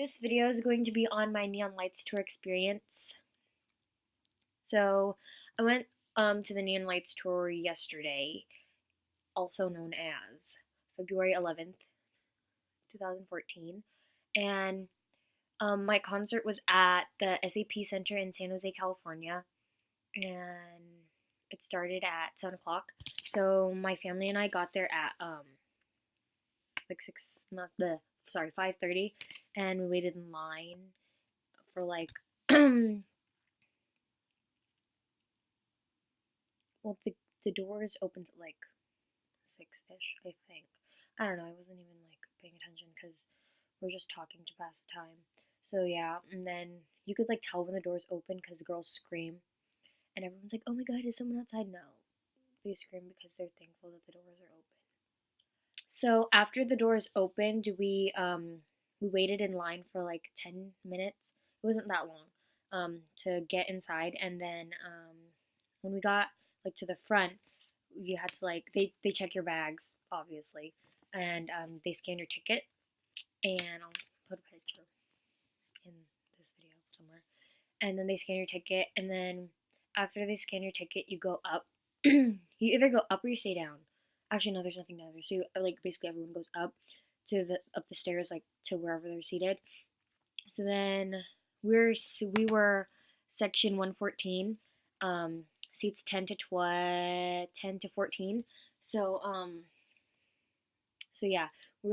This video is going to be on my Neon Lights tour experience. So I went to the Neon Lights tour yesterday, also known as February 11th, 2014, and my concert was at the SAP Center in San Jose, California, and it started at 7 o'clock. So my family and I got there at like 6, not the sorry 5:30, and we waited in line for like well, the doors opened at like 6-ish, I think. I don't know, I wasn't even like paying attention because we're just talking to pass the time. So yeah, and then you could like tell when the doors open because the girls scream, and everyone's like, "Oh my God, is someone outside?" No, they scream because they're thankful that the doors are open. So after the doors opened, we waited in line for like 10 minutes. It wasn't that long to get inside, and then when we got like to the front, you had to like they check your bags obviously, and they scan your ticket, and I'll put a picture in this video somewhere, and then they scan your ticket, and then after they scan your ticket, you go up. You either go up or you stay down. Actually, no, there's nothing down there. So like basically everyone goes up to the stairs, like to wherever they're seated. So then we were section 114, seats 10 to 14. So so yeah, we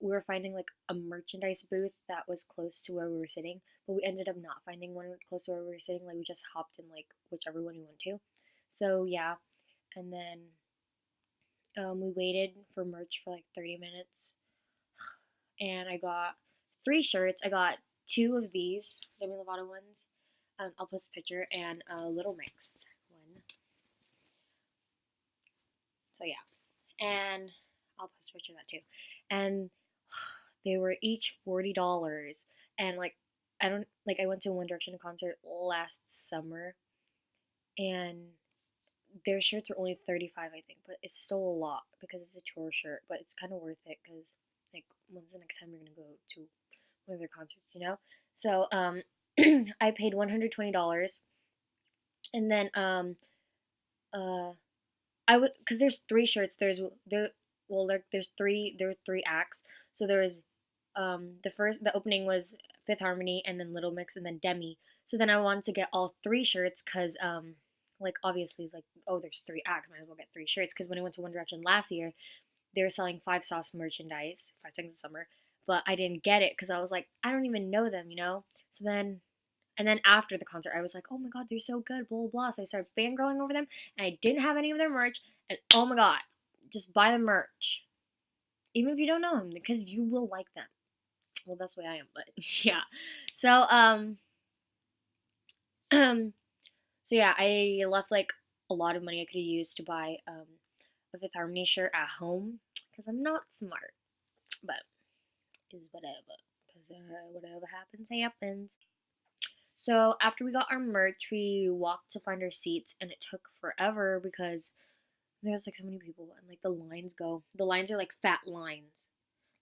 were finding like a merchandise booth that was close to where we were sitting, but we ended up not finding one close to where we were sitting. Like we just hopped in like whichever one we went to. So yeah, and then we waited for merch for like 30 minutes, and I got 3 shirts. I got 2 of these Demi Lovato ones. I'll post a picture, and a Little Mix one. So yeah, and I'll post a picture of that too. And they were each $40, and like I went to a One Direction concert last summer, and their shirts were only 35, I think, but it's still a lot because it's a tour shirt, but it's kind of worth it because like when's the next time you're gonna go to one of their concerts, you know? So I paid $120, and then uh I would because there's 3 shirts. There were 3 acts. So there was the opening was Fifth Harmony, and then Little Mix, and then Demi. So then I wanted to get all 3 shirts because like obviously it's like, oh, there's 3 acts, might as well get 3 shirts, because when I went to One Direction last year, they were selling 5 Sauce merchandise, 5 Seconds of Summer, but I didn't get it because I was like, I don't even know them, you know. So then and then after the concert, I was like, oh my God, they're so good, blah, blah, blah. So I started fangirling over them, and I didn't have any of their merch. And oh my God, just buy the merch. Even if you don't know them, because you will like them. Well, that's the way I am, but yeah. So, so yeah, I left like a lot of money I could have used to buy a Fifth Harmony shirt at home, because I'm not smart. But is whatever. Because whatever happens, happens. So after we got our merch, we walked to find our seats, and it took forever because there's like so many people, and like the lines are like fat lines.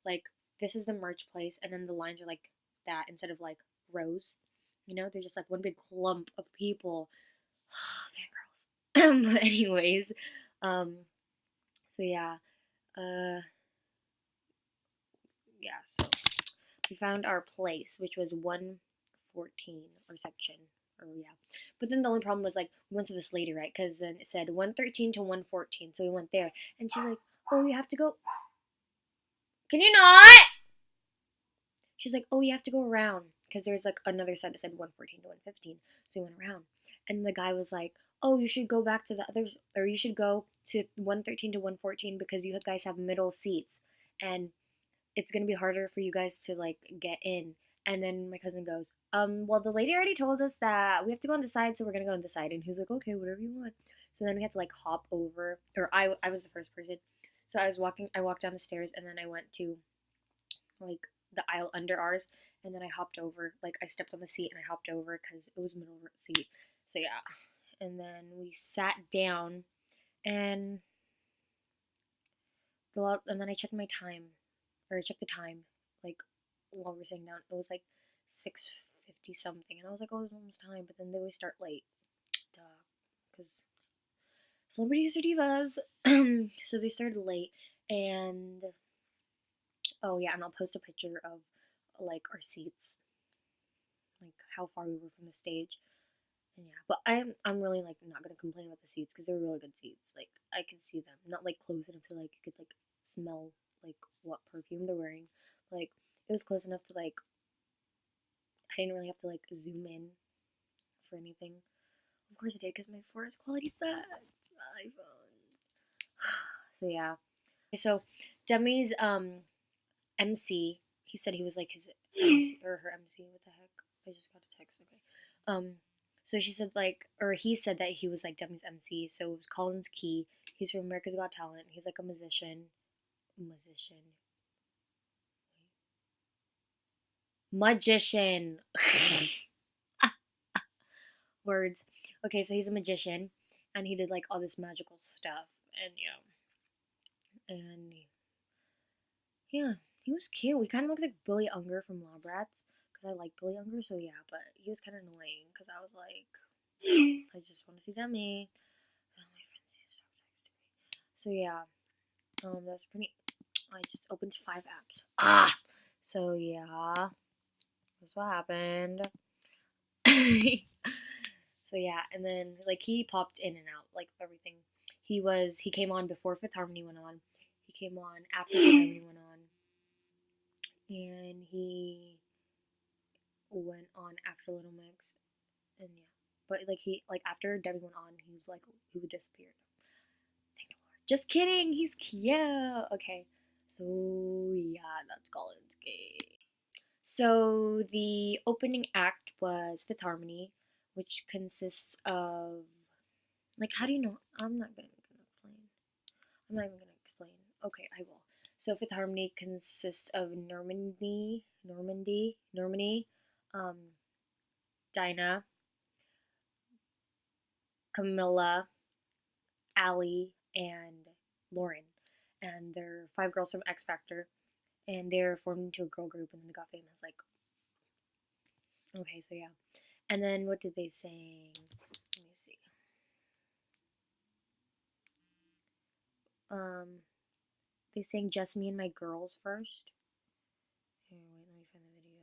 Like this is the merch place, and then the lines are like that instead of like rows. You know, they're just like one big clump of people. Fangirls. But anyways, um, so yeah, uh, yeah. So we found our place, which was 114 or section, or yeah. But then the only problem was like we went to this lady, right? Because then it said 113 to 114, so we went there, and she's like, "Oh, you have to go. Can you not?" She's like, "Oh, you have to go around because there's like another side that said 114 to 115." So we went around, and the guy was like, "Oh, you should go back to the others, or you should go to 113 to 114 because you guys have middle seats, and it's gonna be harder for you guys to like get in." And then my cousin goes, well, the lady already told us that we have to go on the side, so we're gonna go on the side. And he's like, okay, whatever you want. So then we had to like hop over, or I was the first person. So I walked down the stairs, and then I went to like the aisle under ours, and then I hopped over, like I stepped on the seat and I hopped over because it was middle seat. So yeah, and then we sat down, and and then I checked my time, or I checked the time, like while we're sitting down. It was like 6:50 something, and I was like, oh, it's almost time. But then they always start late, duh, because celebrities are divas. So they started late, and oh yeah, and I'll post a picture of like our seats, like how far we were from the stage. And yeah, but I'm really like not gonna complain about the seats because they're really good seats. Like I can see them, not like close enough to like you could like smell like what perfume they're wearing. Like it was close enough to like I didn't really have to like zoom in for anything. Of course I did because my forest quality sucks. iPhones. So yeah. So Demi's MC, he said he was like his MC or her MC. What the heck? I just got a text. Okay. So she said like, or he said that he was like Demi's MC. So it was Colin's Key. He's from America's Got Talent. He's like a musician. Magician. Words. Okay, so he's a magician, and he did like all this magical stuff, and and yeah, he was cute. He kind of looks like Billy Unger from Lab Rats, because I like Billy Unger, so yeah, but he was kind of annoying, because I was like, I just want to see Demi. Oh, my friends need to stop texting me. So yeah, that's pretty, I just opened 5 apps. Ah! So yeah, that's what happened. So yeah, and then like he popped in and out, like everything. He came on before Fifth Harmony went on. He came on after Fifth Harmony went on. And he went on after Little Mix, and yeah. But like he like after Demi went on, he was like he would disappear. Thank the Lord. Just kidding. He's cute. Okay. So yeah, that's Colin's game. So the opening act was Fifth Harmony, which consists of like how do you know? I'm not gonna explain. I'm not even gonna explain. Okay, I will. So Fifth Harmony consists of Normandy, um, Dinah, Camilla, Allie, and Lauren. And they're 5 girls from X Factor. And they're formed into a girl group and then they got famous. Like, okay, so yeah. And then what did they sing? Let me see. They sang Just Me and My Girls first. Here, wait, let me find the video.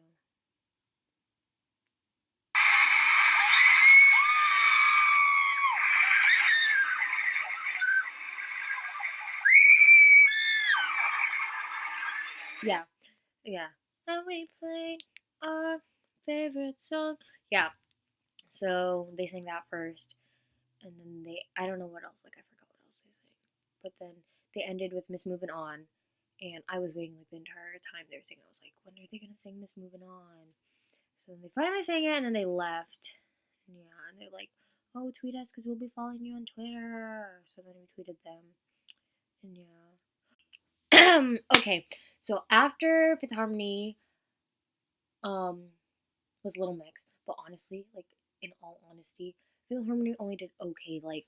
Yeah, yeah. And we played our favorite song. Yeah, so they sang that first, and then I don't know what else. Like I forgot what else they sang, but then they ended with Miss Moving On, and I was waiting like the entire time they were singing. I was like, when are they gonna sing Miss Moving On? So then they finally sang it, and then they left. Yeah, and they're like, oh, tweet us because we'll be following you on Twitter. So then we tweeted them, and yeah. Okay, so after Fifth Harmony, um, was Little Mix, but honestly, like in all honesty, Fifth Harmony only did okay. Like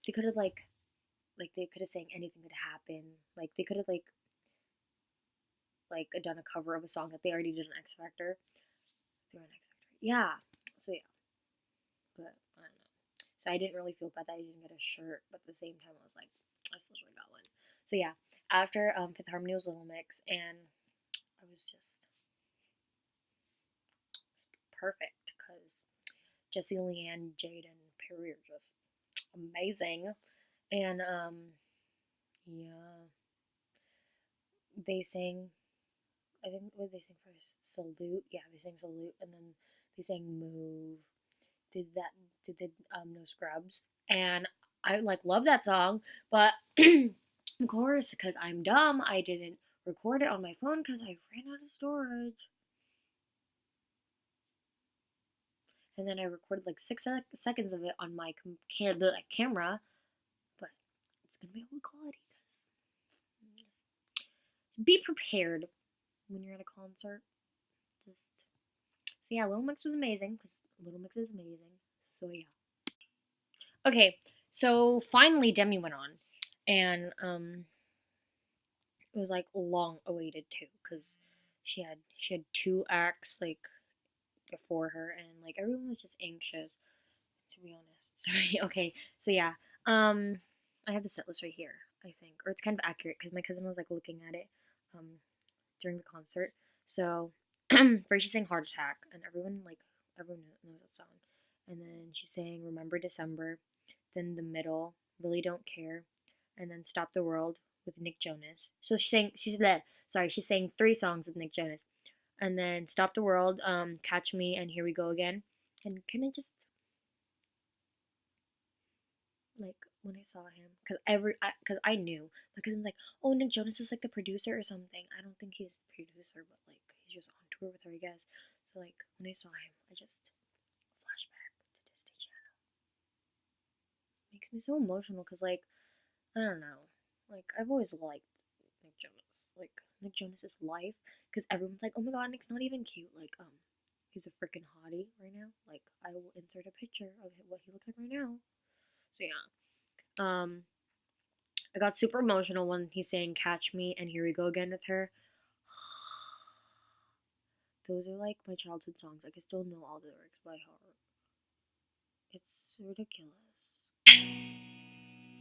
they could have they could have sang anything could happen. Like they could have like done a cover of a song that they already did on X Factor. They were on X Factor. Yeah. So yeah, but I don't know. So I didn't really feel bad that I didn't get a shirt, but at the same time I was like, I still should have got one. So yeah, after Fifth Harmony was Little Mix, and I was just perfect because Jessie Leanne, Jade, and Perry are just amazing. And yeah, they sang. I think what did they sang first? Salute. Yeah, they sang Salute, and then they sang Move. Did that? Did the No Scrubs? And I like love that song, but of course, because I'm dumb, I didn't record it on my phone because I ran out of storage. And then I recorded like 6 seconds of it on my camera, but it's gonna be old quality because be prepared when you're at a concert. Just so yeah, Little Mix was amazing because Little Mix is amazing. So yeah. Okay, so finally Demi went on, and it was like long awaited too because She had two acts like before her, and like everyone was just anxious, to be honest. Sorry. Okay. So yeah. Um, I have the set list right here, I think, or it's kind of accurate because my cousin was like looking at it, um, during the concert. So first she sang "Heart Attack," and everyone knows that song. And then she sang "Remember December." Then the middle, "Really Don't Care," and then "Stop the World" with Nick Jonas. So she sang three songs with Nick Jonas, and then "Stop the World," "Catch Me," and "Here We Go Again." And can I just like when I saw him, because I knew my cousin's like, oh, Nick Jonas is like the producer or something. I don't think he's the producer, but like he's just on tour with her, I guess. So like when I saw him, I just flashback to Disney Channel. Makes me so emotional because like I don't know, like I've always liked Nick Jonas, like Nick Jonas's life, because everyone's like, oh my god, Nick's not even cute. Like he's a freaking hottie right now. Like I will insert a picture of what he looks like right now. So yeah. I got super emotional when he sang "Catch Me" and "Here We Go Again" with her. Those are like my childhood songs. Like I still know all the lyrics by heart. It's ridiculous.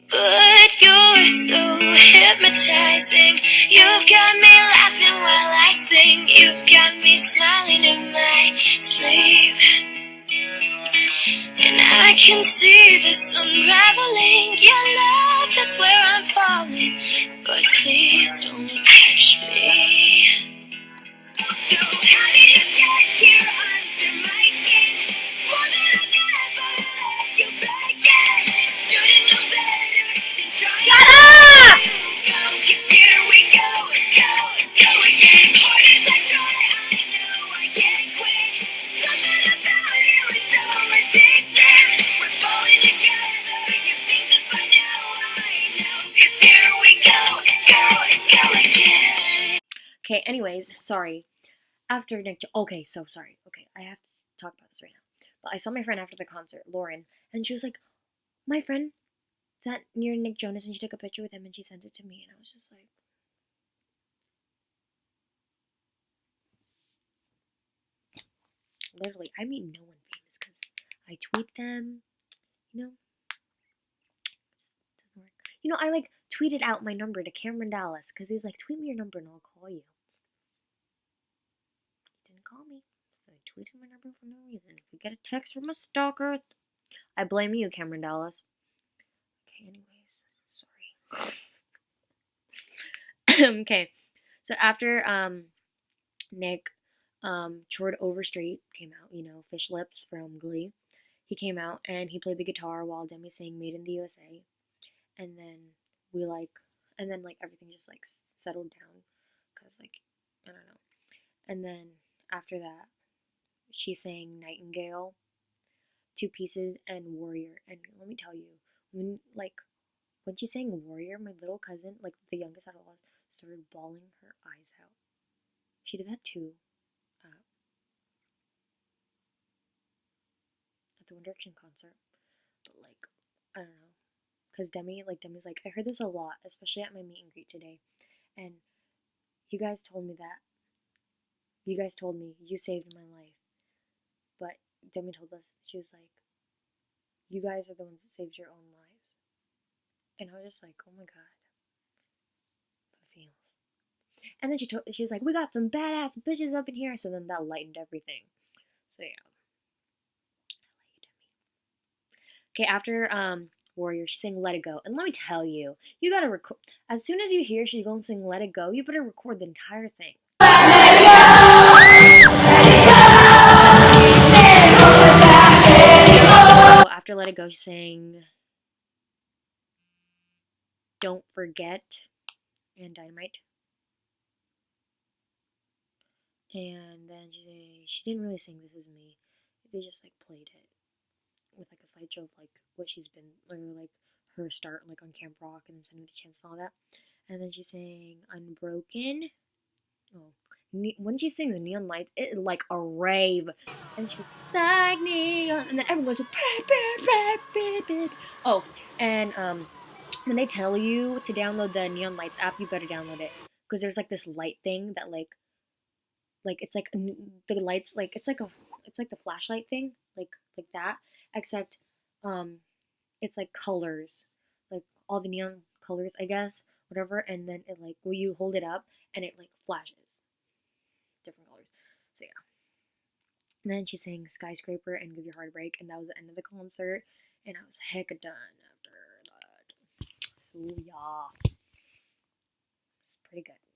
But you're so hypnotizing. You've got me laughing while I sing. You've got me smiling in my sleep. And I can see this unraveling. Your love is where I'm falling. But please don't catch me. So how did you get here under my skin? Swore that I'd never let you back in. Should've known better than trying. Shut up! Go, 'cause here we go, go again. Hard as I try, I know I can't quit. Something about you is so addictive. We're falling together. You think that by now I know. 'Cause here we go again. Okay, anyways, sorry. After okay, so sorry. Okay, I have to talk about this right now. But I saw my friend after the concert, Lauren, and she was like, my friend sat near Nick Jonas and she took a picture with him and she sent it to me. And I was just like, literally, I meet no one famous because I tweet them, you know? It doesn't work. You know, I like tweeted out my number to Cameron Dallas because he was like, tweet me your number and I'll call you. He didn't call me. So I tweeted my number for no reason. If we get a text from a stalker, I blame you, Cameron Dallas. Okay, anyways, sorry. Okay, so after Nick toured Overstreet came out, you know, Fish Lips from Glee. He came out and he played the guitar while Demi sang "Made in the USA," and then we like, and then like everything just like settled down, cause like I don't know, and then after that she sang "Nightingale," "Two Pieces," and "Warrior," and let me tell you, when she sang "Warrior," my little cousin, like the youngest out of us, started bawling her eyes out. She did that too at the One Direction concert. But like, I don't know. Because Demi's like, I heard this a lot, especially at my meet and greet today. And you guys told me that. You guys told me you saved my life. But Demi told us, she was like, you guys are the ones that saved your own lives. And I was just like, oh my god, the feels. And then she was like, we got some badass bitches up in here. So then that lightened everything. So yeah. Okay, after Warrior, she sang "Let It Go," and let me tell you, you gotta record. As soon as you hear she's going to sing "Let It Go," you better record the entire thing. So after "Let It Go," she sang "Don't Forget" and "Dynamite," and then she didn't really sing "This Is Me." They just like played it with like a slideshow of like what she's been, or like her start like on Camp Rock and then Send Me the Chance and all that. And then she sang "Unbroken." Oh, when she sings Neon Lights, it's like a rave. And she's like neon, and then everyone goes, oh, and when they tell you to download the Neon Lights app, you better download it because there's like this light thing that like like it's like the lights like it's like the flashlight thing, like that, except um it's like colors, like all the neon colors, I guess, whatever, and then it like will you hold it up and it like flashes different colors. So yeah. And then she sang Skyscraper and Give Your Heart a Break, and that was the end of the concert, and I was hecka done after that. So yeah, it's pretty good.